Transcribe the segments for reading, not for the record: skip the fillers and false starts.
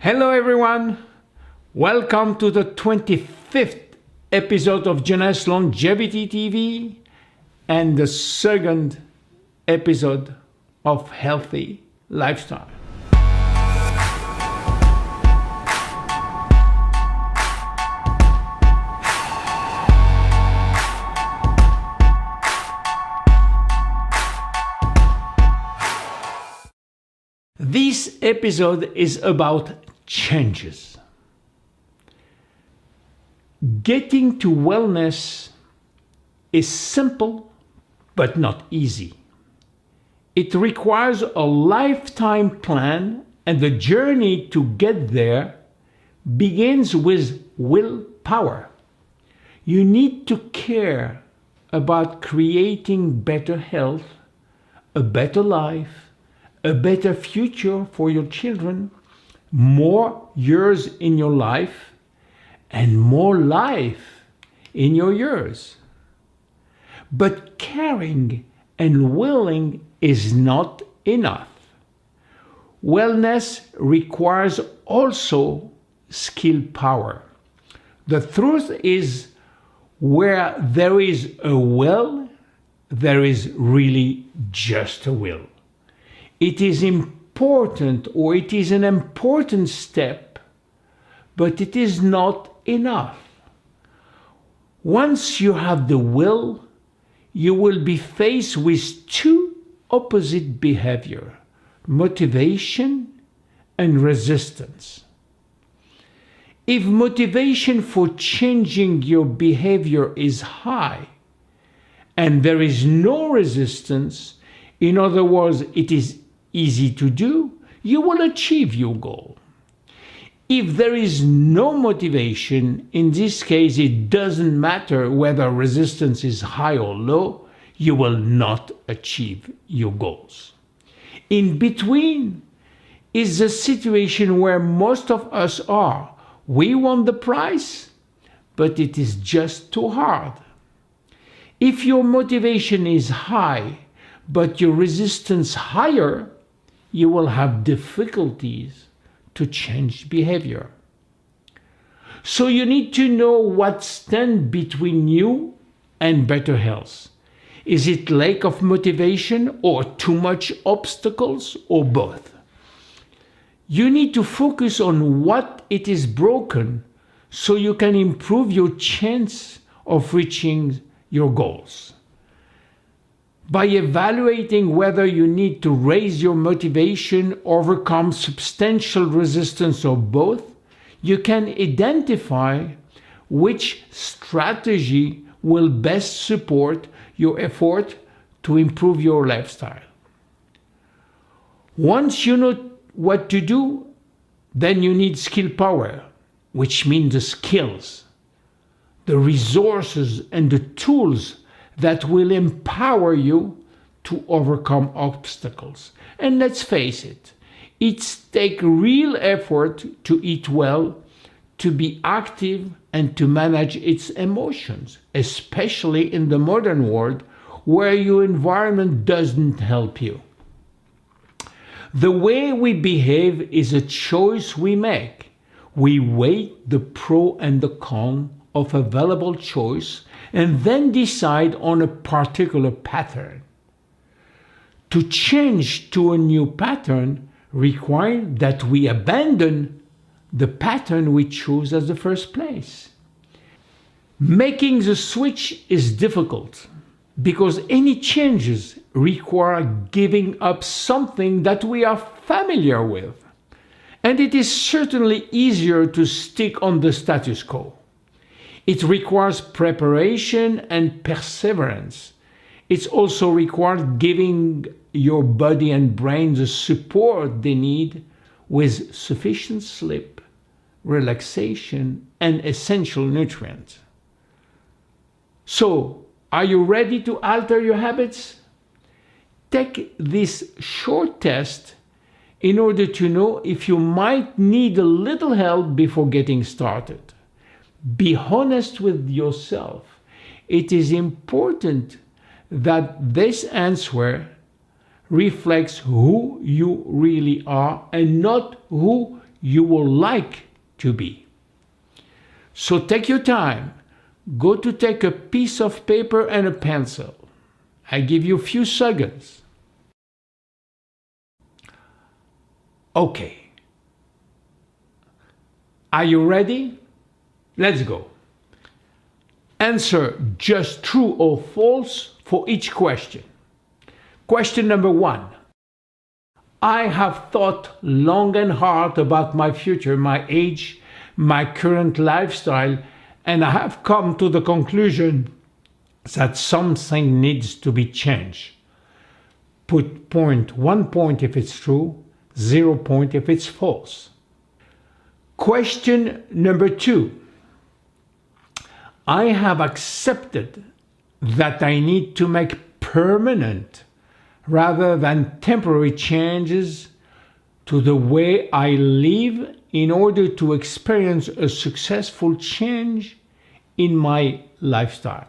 Hello everyone, welcome to the 25th episode of Jonas Longevity TV and the second episode of Healthy Lifestyle. This episode is about changes. Getting to wellness is simple but not easy. It requires a lifetime plan, and the journey to get there begins with willpower. You need to care about creating better health, a better life, a better future for your children, more years in your life, and more life in your years. But caring and willing is not enough. Wellness requires also skill power. The truth is, where there is a will, there is really just a will. It is important, or it is an important step, but it is not enough. Once you have the will, you will be faced with two opposite behavior: motivation and resistance. If motivation for changing your behavior is high and there is no resistance, in other words, it is easy to do, you will achieve your goal. If there is no motivation, in this case it doesn't matter whether resistance is high or low, you will not achieve your goals. In between is the situation where most of us are. We want the prize, but it is just too hard. If your motivation is high, but your resistance higher, you will have difficulties to change behavior. So you need to know what stands between you and better health. Is it lack of motivation, or too much obstacles, or both? You need to focus on what it is broken so you can improve your chance of reaching your goals. By evaluating whether you need to raise your motivation, overcome substantial resistance, or both, you can identify which strategy will best support your effort to improve your lifestyle. Once you know what to do, then you need skill power, which means the skills, the resources, and the tools that will empower you to overcome obstacles. And let's face it, it takes real effort to eat well, to be active, and to manage its emotions, especially in the modern world where your environment doesn't help you. The way we behave is a choice we make. We weigh the pro and the con of available choice and then decide on a particular pattern. To change to a new pattern requires that we abandon the pattern we chose as the first place. Making the switch is difficult because any changes require giving up something that we are familiar with. And it is certainly easier to stick on the status quo. It requires preparation and perseverance. It's also required giving your body and brain the support they need with sufficient sleep, relaxation, and essential nutrients. So, are you ready to alter your habits? Take this short test in order to know if you might need a little help before getting started. Be honest with yourself. It is important that this answer reflects who you really are and not who you would like to be. So take your time. Go to take a piece of paper and a pencil. I give you a few seconds. Okay. Are you ready? Let's go. Answer just true or false for each question. Question number 1. I have thought long and hard about my future, my age, my current lifestyle, and I have come to the conclusion that something needs to be changed. Put 1 point if it's true, 0 point if it's false. Question number 2. I have accepted that I need to make permanent rather than temporary changes to the way I live in order to experience a successful change in my lifestyle.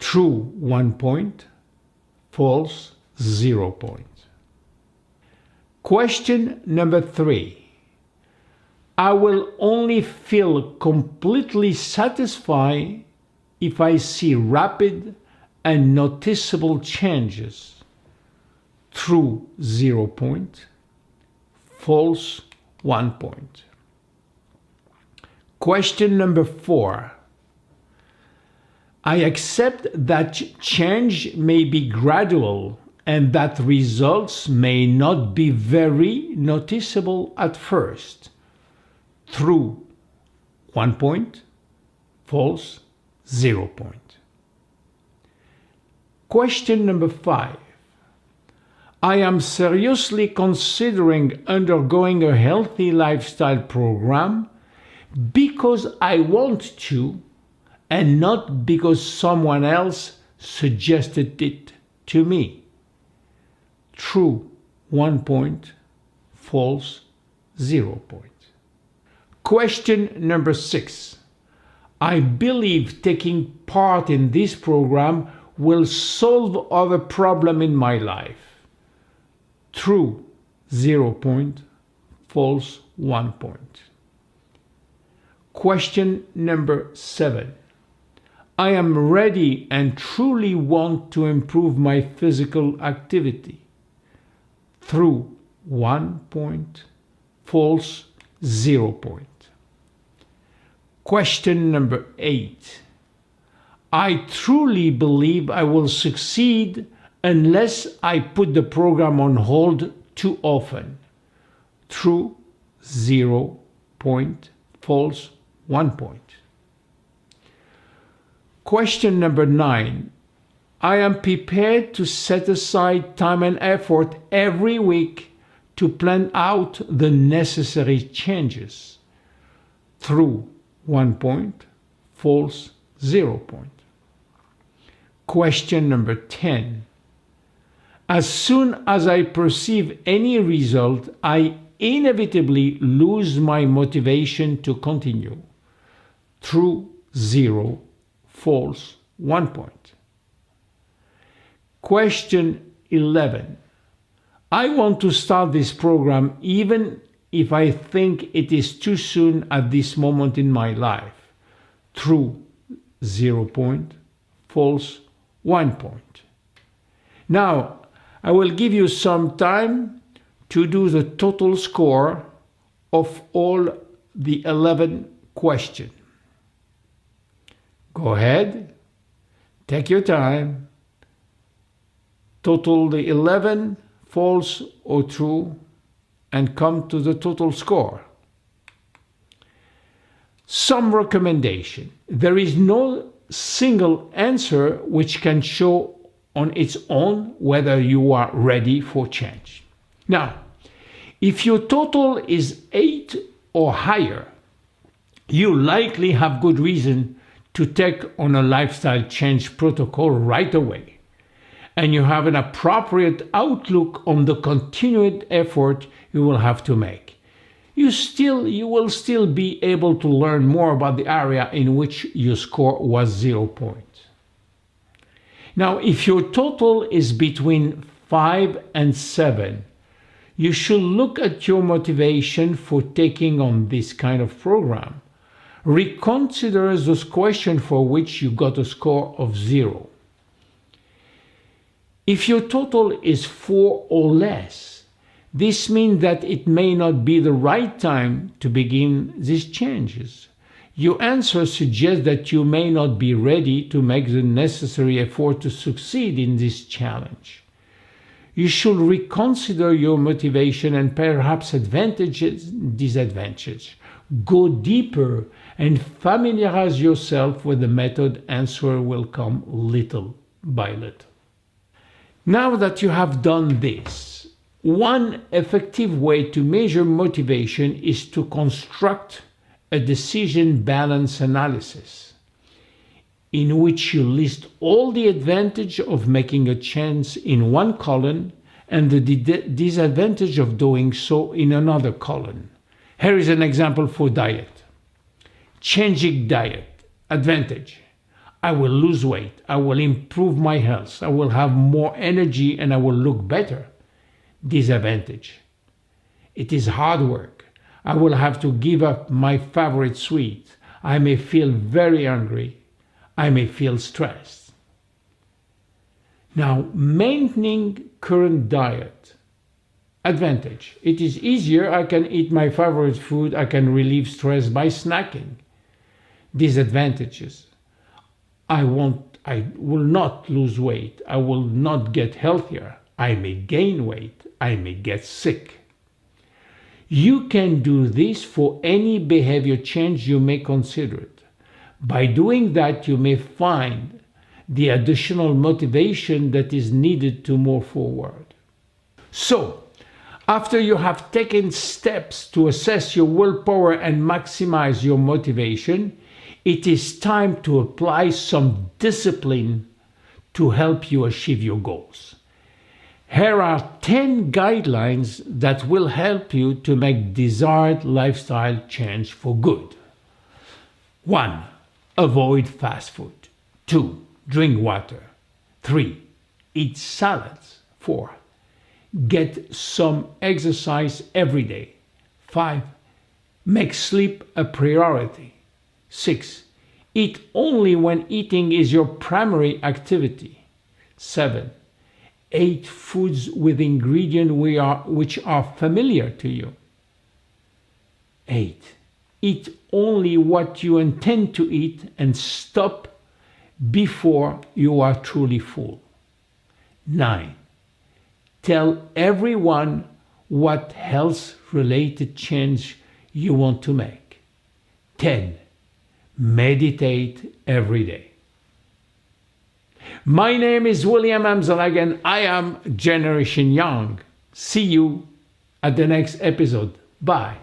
True 1 point, false 0 point. Question number 3. I will only feel completely satisfied if I see rapid and noticeable changes. True 0 point, false 1 point. Question number 4. I accept that change may be gradual and that results may not be very noticeable at first. True 1 point, false 0 point. Question number 5. I am seriously considering undergoing a healthy lifestyle program because I want to and not because someone else suggested it to me. True 1 point, false 0 point. Question number 6. I believe taking part in this program will solve other problems in my life. True 0 point, false 1 point. Question number 7. I am ready and truly want to improve my physical activity. True 1 point, false 0 point. Question number 8. I truly believe I will succeed unless I put the program on hold too often. True 0 point, false 1 point. Question number 9. I am prepared to set aside time and effort every week to plan out the necessary changes. True 1 point, false 0 point. Question number 10. As soon as I perceive any result, I inevitably lose my motivation to continue. True 0, false 1 point. Question 11. I want to start this program even if I think it is too soon at this moment in my life. True 0 point, false 1 point. Now, I will give you some time to do the total score of all the 11 questions. Go ahead, take your time, total the 11, false or true, and come to the total score. Some recommendation. There is no single answer which can show on its own whether you are ready for change. Now, if your total is 8 or higher, you likely have good reason to take on a lifestyle change protocol right away, and you have an appropriate outlook on the continued effort you will have to make. You will still be able to learn more about the area in which your score was 0 point. Now, if your total is between 5 and 7, You should look at your motivation for taking on this kind of program. Reconsider those questions for which you got a score of 0. If your total is 4 or less, this means that it may not be the right time to begin these changes. Your answer suggests that you may not be ready to make the necessary effort to succeed in this challenge. You should reconsider your motivation and perhaps advantages, disadvantages. Go deeper and familiarize yourself with the method. Answer will come little by little. Now that you have done this, one effective way to measure motivation is to construct a decision balance analysis in which you list all the advantage of making a change in one column and the disadvantage of doing so in another column. Here is an example for diet. Changing diet. Advantage: I will lose weight, I will improve my health, I will have more energy, and I will look better. Disadvantage: it is hard work. I will have to give up my favorite sweet. I may feel very hungry. I may feel stressed. Now, maintaining current diet. Advantage: it is easier. I can eat my favorite food. I can relieve stress by snacking. Disadvantages: I will not lose weight. I will not get healthier. I may gain weight. I may get sick. You can do this for any behavior change you may consider it. By doing that, you may find the additional motivation that is needed to move forward. So, after you have taken steps to assess your willpower and maximize your motivation, it is time to apply some discipline to help you achieve your goals. Here are 10 guidelines that will help you to make desired lifestyle change for good. 1. Avoid fast food. 2. Drink water. 3. Eat salads. 4. Get some exercise every day. 5. Make sleep a priority. 6. Eat only when eating is your primary activity. 7. Eat foods with ingredients which are familiar to you. 8. Eat only what you intend to eat and stop before you are truly full. 9. Tell everyone what health-related change you want to make. 10. Meditate every day. My name is William Amzalag and I am Generation Young. See you at the next episode. Bye.